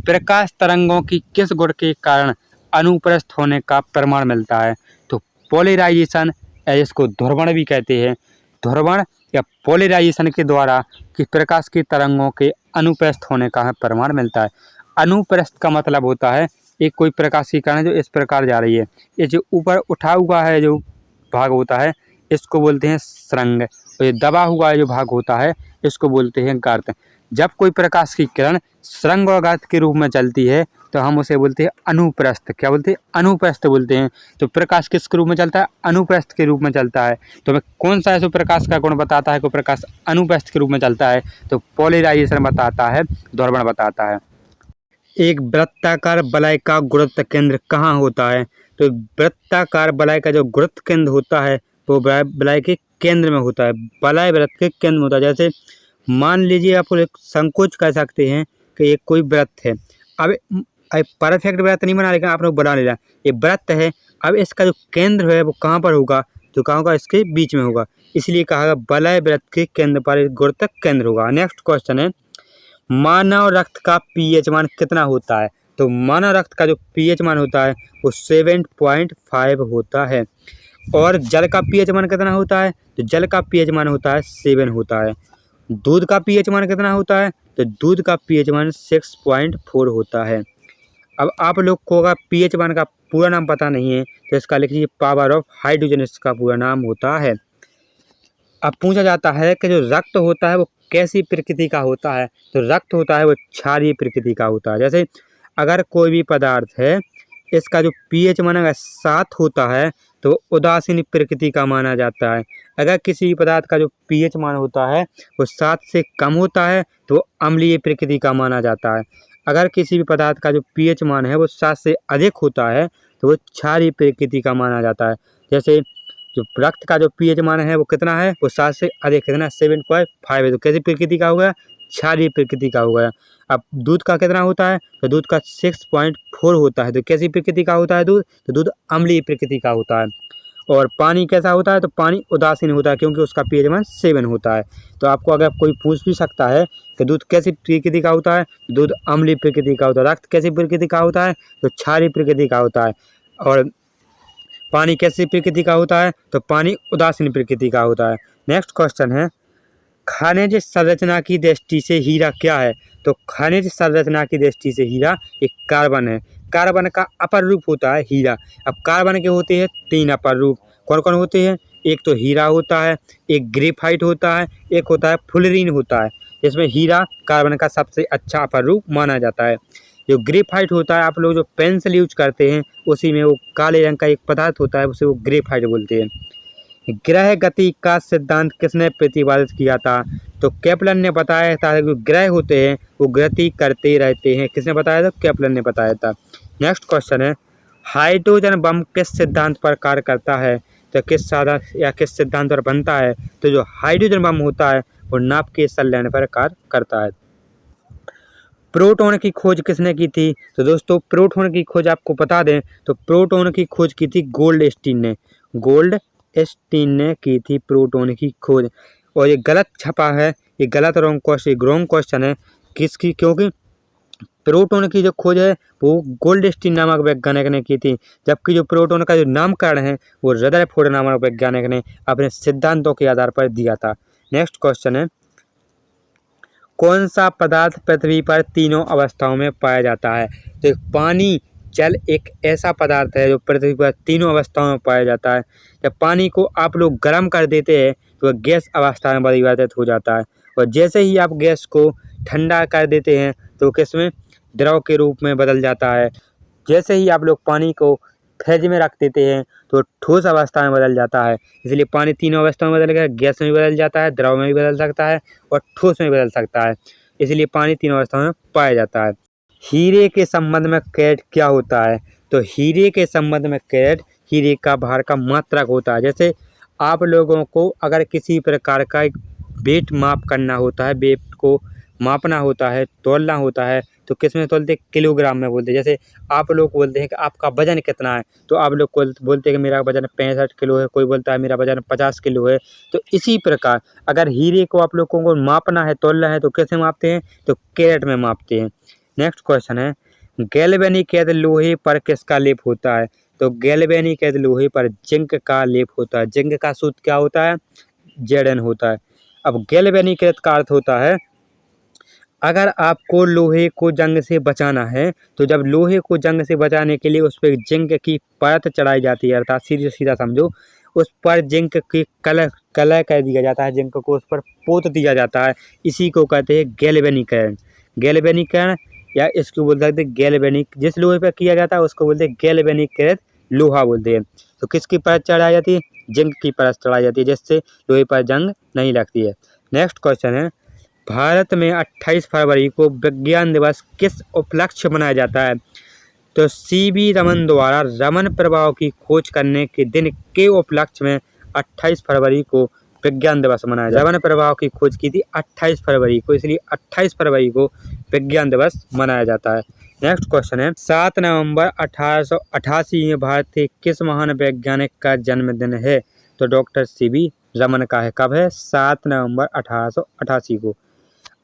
प्रकाश तरंगों की किस गुण के कारण अनुप्रस्थ होने का प्रमाण मिलता है? तो पोलराइजेशन या इसको ध्रुवण भी कहते हैं। ध्रुवण या पोलराइजेशन के द्वारा कि प्रकाश की तरंगों के अनुप्रस्थ होने का हमें प्रमाण मिलता है। अनुप्रस्थ का मतलब होता है एक कोई प्रकाश की किरण जो इस प्रकार जा रही है, ये जो ऊपर उठा हुआ है जो भाग होता है इसको बोलते हैं सरंग, और ये दबा हुआ जो भाग होता है इसको बोलते हैं गर्त। जब कोई प्रकाश की किरण सरंग और गर्त के रूप में चलती है तो हम उसे बोलते हैं अनुप्रस्थ। क्या बोलते हैं? अनुप्रस्थ बोलते हैं। तो प्रकाश किस रूप में चलता है? अनुप्रस्थ के रूप में चलता है। तो हमें कौन सा ऐसा प्रकाश का गुण बताता है कि प्रकाश अनुप्रस्थ के रूप में चलता है? तो पोलराइजेशन बताता है, ध्रुवण बताता है। एक वृत्ताकार वलय का गुरुत्व केंद्र कहाँ होता है? तो वृत्ताकार वलय का जो गुरुत्व केंद्र होता है वो वलय के केंद्र में होता है, वलय वृत्त के केंद्र में होता है। जैसे मान लीजिए आप एक संकोच कह सकते हैं कि एक कोई वृत्त है। अब परफेक्ट वृत्त नहीं बना, लेकिन आप लोग बना लेना, ये वृत्त है। अब इसका जो केंद्र है वो कहाँ पर होगा? जो कहाँ होगा? इसके बीच में होगा, इसलिए कहा गया वलय वृत्त के केंद्र पर गुरुत्व केंद्र होगा। नेक्स्ट क्वेश्चन है, मानव रक्त का पीएच मान कितना होता है? तो मानव रक्त का जो पीएच मान होता है वो 7.5 होता है। और जल का पीएच मान कितना होता है? तो जल का पीएच मान होता है 7 होता है। दूध का पीएच मान कितना होता है? तो दूध का पीएच मान 6.4 होता है। अब आप लोग को अगर पीएच मान का पूरा नाम पता नहीं है तो इसका लिख लीजिए पावर ऑफ हाइड्रोजन, इसका पूरा नाम होता है। अब पूछा जाता है कि जो रक्त होता है वो कैसी प्रकृति का होता है? तो रक्त होता है वो क्षारीय प्रकृति का होता है। जैसे अगर कोई भी पदार्थ है इसका जो पीएच मान अगर 7 होता है तो उदासीन प्रकृति का माना जाता है। अगर किसी भी पदार्थ का जो पीएच मान होता है वो 7 से कम होता है तो अम्लीय प्रकृति का माना जाता है। अगर किसी भी पदार्थ का जो पीएच मान है वो 7 से अधिक होता है तो वो क्षारीय प्रकृति का माना जाता है। जैसे जो रक्त का जो पीएच मान है वो कितना है? वो 7 से अधिक, कितना? 7.5 है। तो कैसी प्रकृति का हो गया? क्षारीय प्रकृति का हो गया। अब दूध का कितना होता है? तो दूध का 6.4 होता है। तो कैसी प्रकृति का होता है दूध? तो दूध अम्लीय प्रकृति का होता है। और पानी कैसा होता है? तो पानी उदासीन होता है क्योंकि उसका पीएच मान 7 होता है। तो आपको अगर कोई पूछ भी सकता है कि दूध कैसी प्रकृति का होता है? दूध अम्लीय प्रकृति का होता है। रक्त कैसी प्रकृति का होता है? तो क्षारीय प्रकृति का होता है। और पानी कैसी प्रकृति का होता है? तो पानी उदासीन प्रकृति का होता है। नेक्स्ट क्वेश्चन है, खनिज संरचना की दृष्टि से हीरा क्या है? तो खनिज संरचना की दृष्टि से हीरा एक कार्बन है। कार्बन का अपर रूप होता है हीरा। अब कार्बन के होते हैं 3 अपर रूप। कौन कौन होते हैं? एक तो हीरा होता है, एक ग्रेफाइट होता है, एक होता है फुलरीन होता है। इसमें हीरा कार्बन का सबसे अच्छा अपर रूप माना जाता है। जो ग्रेफाइट होता है, आप लोग जो पेंसिल यूज करते हैं उसी में वो काले रंग का एक पदार्थ होता है, उसे वो ग्रेफाइट बोलते हैं। ग्रह गति का सिद्धांत किसने प्रतिपादित किया था? तो केपलर ने बताया था कि ग्रह होते हैं वो गति करते रहते हैं। किसने बताया था? केपलर ने बताया था। नेक्स्ट क्वेश्चन है, हाइड्रोजन बम किस सिद्धांत पर कार्य करता है? तो किस साधन या किस सिद्धांत पर बनता है? तो जो हाइड्रोजन बम होता है वो नाभ के संलयन पर कार्य करता है। प्रोटॉन की खोज किसने की थी? तो दोस्तों प्रोटॉन की खोज आपको बता दें तो प्रोटॉन की खोज की थी गोल्डस्टीन ने। गोल्डस्टीन ने की थी प्रोटॉन की खोज। और ये गलत छपा है, ये गलत रॉन्ग क्वेश्चन है। किसकी? क्योंकि प्रोटॉन की जो खोज है वो गोल्डस्टीन नामक वैज्ञानिक ने की थी, जबकि जो प्रोटॉन का जो नामकरण है वो रदरफोर्ड नामक वैज्ञानिक ने अपने सिद्धांतों के आधार पर दिया था। नेक्स्ट क्वेश्चन है, कौन सा पदार्थ पृथ्वी पर तीनों अवस्थाओं में पाया जाता है? तो पानी जल एक ऐसा पदार्थ है जो पृथ्वी पर तीनों अवस्थाओं में पाया जाता है। जब पानी को आप लोग गर्म कर देते हैं तो वह गैस अवस्था में परिवर्तित हो जाता है, और जैसे ही आप गैस को ठंडा कर देते हैं तो किसमें? द्रव के रूप में बदल जाता है। जैसे ही आप लोग पानी को फ्रिज में रख देते हैं तो ठोस अवस्था में बदल जाता है। इसलिए पानी तीनों अवस्थाओं में बदल गया, गैस में भी बदल जाता है, द्रव में भी बदल सकता है और ठोस में भी बदल सकता है। इसलिए पानी तीनों अवस्थाओं में पाया जाता है। हीरे के संबंध में कैरेट क्या होता है? तो हीरे के संबंध में कैरेट हीरे का भार का मात्रक होता है। जैसे आप लोगों को अगर किसी प्रकार का एक वेट माप करना होता है, वेट को मापना होता है, तोलना होता है, तो किस में तोलते? किलोग्राम में बोलते हैं। जैसे आप लोग बोलते हैं कि आपका वजन कितना है, तो आप लोग बोलते हैं कि मेरा वजन 65 किलो है, कोई बोलता है मेरा वजन 50 किलो है। तो इसी प्रकार अगर हीरे को आप लोगों को मापना है, तोलना है, तो कैसे मापते हैं? तो कैरेट में मापते हैं। नेक्स्ट क्वेश्चन है गैल्वेनिक यदि लोहे पर किसका लेप होता है? तो गैल्वेनिक यदि लोहे पर जिंक का लेप होता है। जिंक का सूत्र क्या होता है? Zn होता है। अब गैल्वेनिक का अर्थ होता है अगर आपको लोहे को जंग से बचाना है तो जब लोहे को जंग से बचाने के लिए उस पर जिंक की परत चढ़ाई जाती है, अर्थात सीधे सीधा समझो उस पर जिंक की कलर कर दिया जाता है, जिंक को उस पर पोत दिया जाता है, इसी को कहते हैं गैल्वेनिकरण। गैल्वेनिकरण या इसको बोलते हैं गैल्वेनिक, जिस लोहे पर किया जाता है उसको बोलते हैं गैल्वेनिकृत लोहा बोलते हैं। तो किसकी परत चढ़ाई जाती है? जिंक की परत चढ़ाई जाती है, जिससे लोहे पर जंग नहीं लगती है। नेक्स्ट क्वेश्चन है भारत में 28 फरवरी को विज्ञान दिवस किस उपलक्ष्य मनाया जाता है? तो सीवी रमन द्वारा रमन प्रभाव की खोज करने के दिन के उपलक्ष्य में 28 फरवरी को विज्ञान दिवस मनाया जाता है। रमन प्रभाव की खोज की थी 28 फरवरी को, इसलिए 28 फरवरी को विज्ञान दिवस मनाया जाता है। नेक्स्ट क्वेश्चन है 7 नवंबर 1888 में भारत के किस महान वैज्ञानिक का जन्मदिन है? तो डॉक्टर सीवी रमन का है। कब है? 7 नवंबर 1888 को।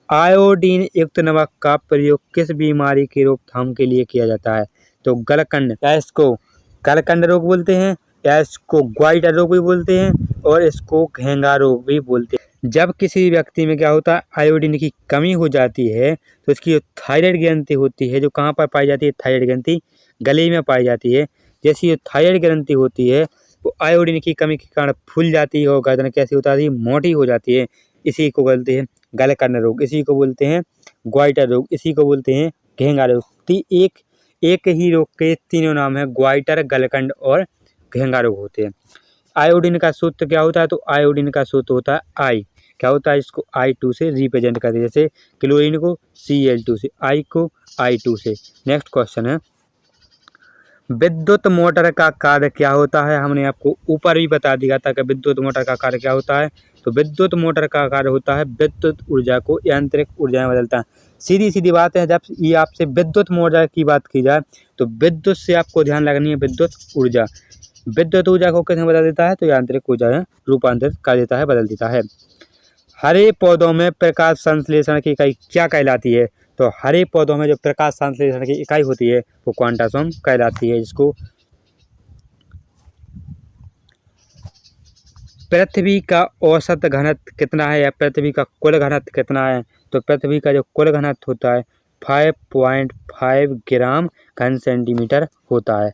आयोडीन युक्त नमक का प्रयोग किस बीमारी की रोकथाम के लिए किया जाता है? तो गलकंड, या इसको गलकंड रोग बोलते हैं, या इसको ग्वाइटर रोग भी बोलते हैं, और इसको घेंगा रोग भी बोलते हैं। जब किसी व्यक्ति में क्या होता है? आयोडीन की कमी हो जाती है तो इसकी जो थायराइड ग्रंथि होती है, जो कहाँ पर पाई जाती है? थायराइड ग्रंथि गले में पाई जाती है। जैसी जो थायराइड ग्रंथि होती है वो आयोडीन की कमी के कारण फूल जाती है और गर्दन कैसी हो जाती है? मोटी हो जाती है। इसी को बोलते हैं गलकंड रोग, इसी को बोलते हैं ग्वाइटर रोग, इसी को बोलते हैं घेंगा रोग। एक ही रोग के तीनों नाम है, ग्वाइटर, गलकंड और घेंगा रोग होते हैं। आयोडीन का सूत्र क्या होता है? तो आयोडीन का सूत्र होता है आई। क्या होता है? इसको I2 से रिप्रेजेंट करते हैं, जैसे क्लोरीन को Cl2 से, I को I2 से। नेक्स्ट क्वेश्चन है विद्युत मोटर का कार्य क्या होता है? हमने आपको ऊपर भी बता दिया था कि विद्युत मोटर का कार्य क्या होता है। तो विद्युत मोटर का कार्य होता है विद्युत ऊर्जा को यांत्रिक ऊर्जा में बदलता है। सीधी सीधी बात है, जब ये आपसे विद्युत मोटर की बात की जाए तो विद्युत से आपको ध्यान रखनी है विद्युत ऊर्जा। विद्युत ऊर्जा को किसमें बदल देता है? तो यांत्रिक ऊर्जा में रूपांतरित कर देता है, बदल देता है। हरे पौधों में प्रकाश संश्लेषण की इकाई क्या कहलाती है? तो हरे पौधों में जो प्रकाश संश्लेषण की इकाई होती है वो क्वांटासोम कहलाती है, जिसको पृथ्वी का औसत घनत्व कितना है या पृथ्वी का कुल घनत्व कितना है? तो पृथ्वी का जो कुल घनत्व होता है 5.5 ग्राम घन सेंटीमीटर होता है।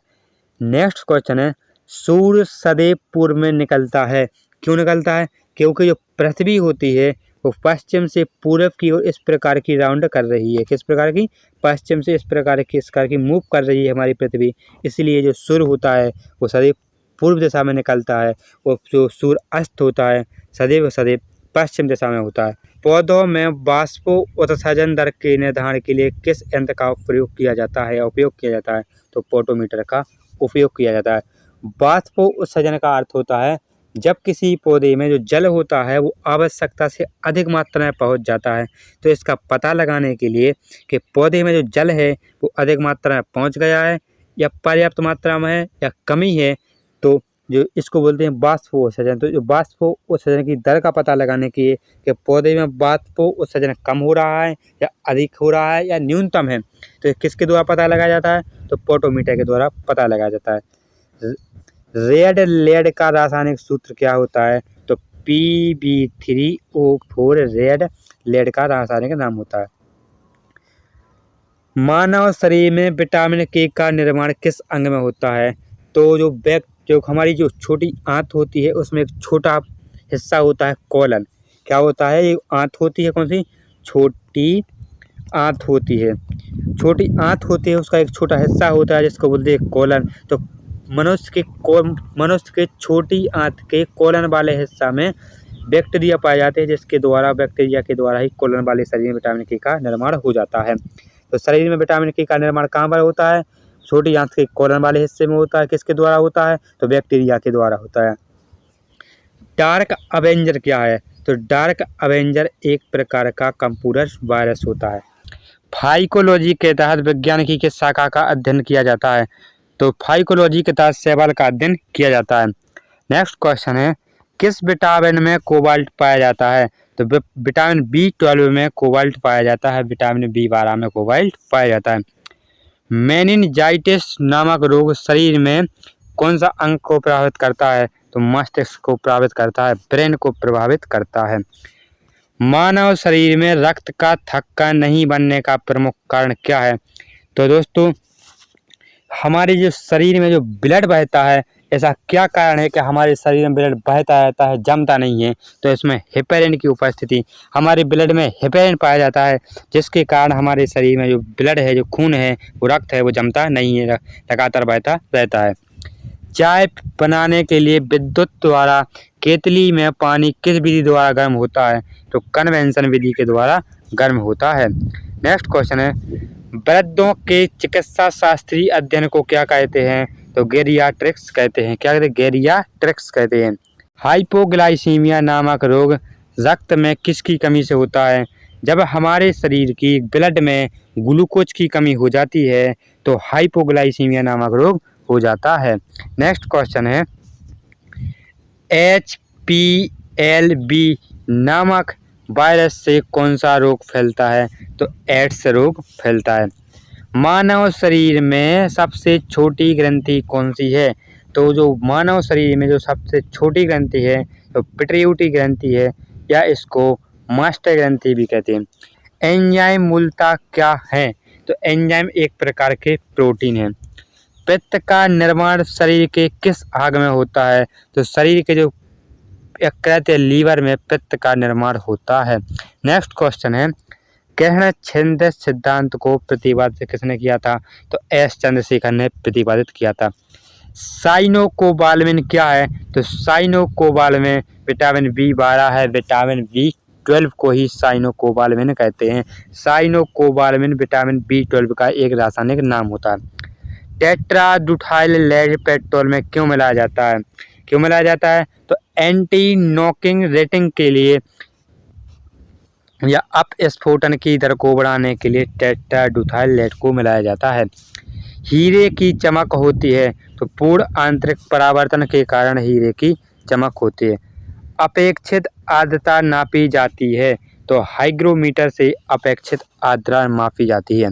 नेक्स्ट क्वेश्चन है सूर्य सदैव पूर्व में निकलता है। क्यों निकलता है? क्योंकि जो पृथ्वी होती है वो पश्चिम से पूर्व की ओर इस प्रकार की राउंड कर रही है। किस प्रकार की? पश्चिम से इस प्रकार की मूव कर रही है हमारी पृथ्वी, इसलिए जो सूर्य होता है वो सदैव पूर्व दिशा में निकलता है, और जो सूर्य अस्त होता है सदैव पश्चिम दिशा में होता है। पौधों में वाष्पो उत्सर्जन दर के निर्धारण के लिए किस यंत्र का प्रयोग किया जाता है? तो पोटोमीटर का उपयोग किया जाता है। वाष्पो उत्सर्जन का अर्थ होता है जब किसी पौधे में जो जल होता है वो आवश्यकता से अधिक मात्रा में पहुंच जाता है, तो इसका पता लगाने के लिए कि पौधे में जो जल है वो अधिक मात्रा में पहुंच गया है या पर्याप्त मात्रा में है या कमी है, तो जो इसको बोलते हैं वाष्पो उत्सर्जन। तो जो वाष्पो उत्सर्जन की दर का पता लगाने के लिए कि पौधे में वाष्पो उत्सर्जन कम हो रहा है या अधिक हो रहा है या न्यूनतम है, तो किसके द्वारा पता लगाया जाता है? तो पोटोमीटर के द्वारा पता लगाया जाता है। रेड लेड का रासायनिक सूत्र क्या होता है? तो Pb3O4 रेड लेड का रासायनिक नाम होता है। मानव शरीर में विटामिन के का निर्माण किस अंग में होता है? तो जो हमारी जो छोटी आंत होती है उसमें एक छोटा हिस्सा होता है कोलन। क्या होता है? ये आंत होती है, कौन सी? छोटी आंत होती है। छोटी आंत होती है, उसका एक छोटा हिस्सा होता है जिसको बोलते हैं कोलन। तो मनुष्य के छोटी आंत के कोलन वाले हिस्सा में बैक्टीरिया पाए जाते हैं, जिसके द्वारा बैक्टीरिया के द्वारा ही कोलन वाले शरीर में विटामिन के का निर्माण हो जाता है। तो शरीर में विटामिन के का निर्माण कहाँ पर होता है? छोटी आंत के कोलन वाले हिस्से में होता है। किसके द्वारा होता है? तो बैक्टीरिया के द्वारा होता है। डार्क अवेंजर क्या है? तो डार्क अवेंजर एक प्रकार का कंप्यूटर वायरस होता है। फाइकोलॉजी के तहत विज्ञान की किस शाखा का अध्ययन किया जाता है? तो फाइकोलॉजी के तहत शैवाल का अध्ययन किया जाता है। नेक्स्ट क्वेश्चन है किस विटामिन में कोबाल्ट पाया जाता है? तो विटामिन B12 में कोबाल्ट पाया जाता है, विटामिन B12 में कोबाल्ट पाया जाता है। मेनिंजाइटिस नामक रोग शरीर में कौन सा अंग को प्रभावित करता है? तो मस्तिष्क को प्रभावित करता है, ब्रेन को प्रभावित करता है। मानव शरीर में रक्त का थक्का नहीं बनने का प्रमुख कारण क्या है? तो दोस्तों, हमारे जो शरीर में जो ब्लड बहता है, ऐसा क्या कारण है कि हमारे शरीर में ब्लड बहता रहता है, जमता नहीं है? तो इसमें हेपेरिन की उपस्थिति, हमारे ब्लड में हेपेरिन पाया जाता है, जिसके कारण हमारे शरीर में जो ब्लड है, जो खून है, वो रक्त है, वो जमता नहीं है, लगातार बहता रहता है। चाय बनाने के लिए विद्युत द्वारा केतली में पानी किस विधि द्वारा गर्म होता है? तो कन्वेंशन विधि के द्वारा गर्म होता है। नेक्स्ट क्वेश्चन है, वृद्धों के चिकित्सा शास्त्रीय अध्ययन को क्या कहते हैं? तो गेरियाट्रिक्स कहते हैं। क्या कहते हैं? गेरियाट्रिक्स कहते हैं। हाइपोग्लाइसीमिया नामक रोग रक्त में किसकी कमी से होता है? जब हमारे शरीर की ब्लड में ग्लूकोज की कमी हो जाती है तो हाइपोग्लाइसीमिया नामक रोग हो जाता है। नेक्स्ट क्वेश्चन है, HPLB नामक वायरस से कौन सा रोग फैलता है? तो एड्स रोग फैलता है। मानव शरीर में सबसे छोटी ग्रंथि कौन सी है? तो जो मानव शरीर में जो सबसे छोटी ग्रंथि है तो पिट्यूटरी ग्रंथि है, या इसको मास्टर ग्रंथि भी कहते हैं। एंजाइम मूलतः क्या है? तो एंजाइम एक प्रकार के प्रोटीन है। पित्त का निर्माण शरीर के किस भाग में होता है? तो शरीर के जो यकृत या लीवर में पित्त का निर्माण होता है। नेक्स्ट क्वेश्चन है, किरण छिद्र सिद्धांत को प्रतिपादित किसने किया था? तो एस चंद्रशेखर ने प्रतिपादित किया था। साइनोकोबालमिन क्या है? तो साइनोकोबालमिन विटामिन B12 है, विटामिन B12 को ही साइनोकोबालमिन कहते हैं। साइनोकोबालमिन विटामिन B12 का एक रासायनिक नाम होता है। टेट्राब्यूटाइल लेड पेट्रोल में क्यों मिलाया जाता है? क्यों मिलाया जाता है? तो एंटी नॉकिंग रेटिंग के लिए या अपस्फोटन की दर को बढ़ाने के लिए टेट्राब्यूटाइल लेड को मिलाया जाता है। हीरे की चमक होती है तो पूर्ण आंतरिक परावर्तन के कारण हीरे की चमक होती है। अपेक्षित आर्द्रता नापी जाती है तो हाइग्रोमीटर से अपेक्षित आर्द्रता मापी जाती है।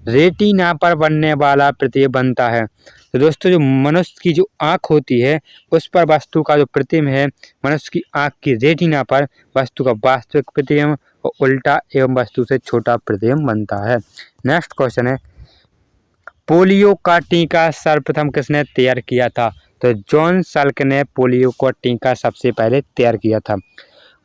रेटिना पर बनने वाला प्रतिबिंब बनता है। तो दोस्तों, जो मनुष्य की जो आँख होती है उस पर वस्तु का जो प्रतिबिंब है, मनुष्य की आँख की रेटिना पर वस्तु का वास्तविक प्रतिबिंब और उल्टा एवं वस्तु से छोटा प्रतिबिंब बनता है। नेक्स्ट क्वेश्चन है, पोलियो का टीका सर्वप्रथम किसने तैयार किया था? तो जॉन सल्क ने पोलियो का टीका सबसे पहले तैयार किया था।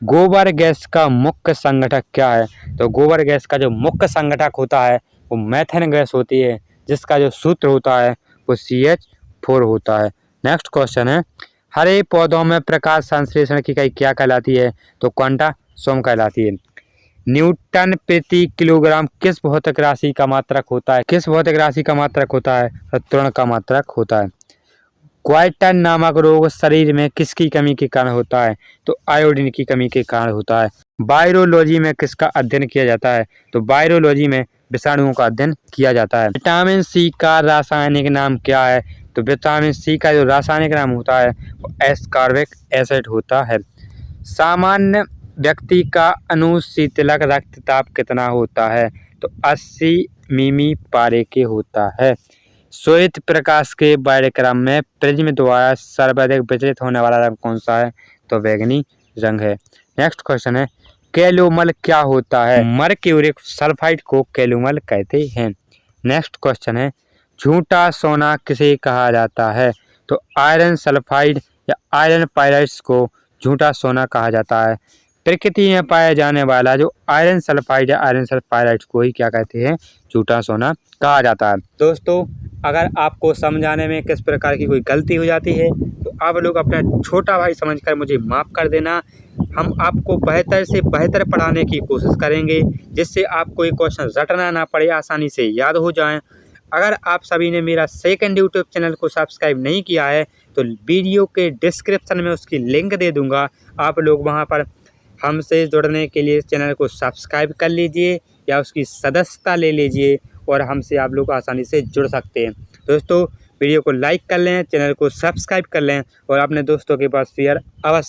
गोबर गैस का मुख्य संगठक क्या है? तो गोबर गैस का जो मुख्य संगठक होता है वो मेथेन गैस होती है, जिसका जो सूत्र होता है वो CH4 होता है। नेक्स्ट क्वेश्चन है, हरे पौधों में प्रकाश संश्लेषण की इकाई क्या कहलाती है? तो क्वांटासोम कहलाती है। न्यूटन प्रति किलोग्राम किस भौतिक राशि का मात्रक होता है? किस भौतिक राशि का मात्रक होता है? तो त्वरण का मात्रक होता है। क्वार्टन नामक रोग शरीर में किसकी कमी के कारण होता है? तो आयोडीन की कमी के कारण होता है। वायरोलॉजी में किसका अध्ययन किया जाता है? तो वायरोलॉजी में विषाणुओं का अध्ययन किया जाता है। विटामिन C का रासायनिक नाम क्या है? तो विटामिन C का जो रासायनिक नाम होता है वो एस्कॉर्बिक एसिड होता है। सामान्य व्यक्ति का अनुशीतलक रक्तचाप कितना होता है? तो 80 मिमी पारे के होता है। श्वेत प्रकाश के वर्णक्रम में प्रिज्म द्वारा सर्वाधिक विचलित होने वाला रंग कौन सा है? तो बैंगनी रंग है। नेक्स्ट क्वेश्चन है, कैलोमल क्या होता है? मर्क्यूरिक सल्फाइड को कैलोमल कहते हैं। नेक्स्ट क्वेश्चन है, झूठा सोना किसे कहा जाता है? तो आयरन सल्फाइड या आयरन पाइराइड्स को झूठा सोना कहा जाता है। प्रकृति में पाया जाने वाला जो आयरन सल्फाइड या आयरन सल्फाइड को ही क्या कहते हैं? झूठा सोना कहा जाता है। दोस्तों, अगर आपको समझाने में किस प्रकार की कोई गलती हो जाती है तो आप लोग अपना छोटा भाई समझकर मुझे माफ़ कर देना। हम आपको बेहतर से बेहतर पढ़ाने की कोशिश करेंगे, जिससे आपको ये क्वेश्चन रटना ना पड़े, आसानी से याद हो जाएं। अगर आप सभी ने मेरा सेकंड यूट्यूब चैनल को सब्सक्राइब नहीं किया है तो वीडियो के डिस्क्रिप्शन में उसकी लिंक दे दूँगा। आप लोग वहाँ पर हमसे जुड़ने के लिए चैनल को सब्सक्राइब कर लीजिए या उसकी सदस्यता ले लीजिए और हमसे आप लोग आसानी से जुड़ सकते हैं। दोस्तों, वीडियो को लाइक कर लें, चैनल को सब्सक्राइब कर लें और अपने दोस्तों के पास शेयर अवश्य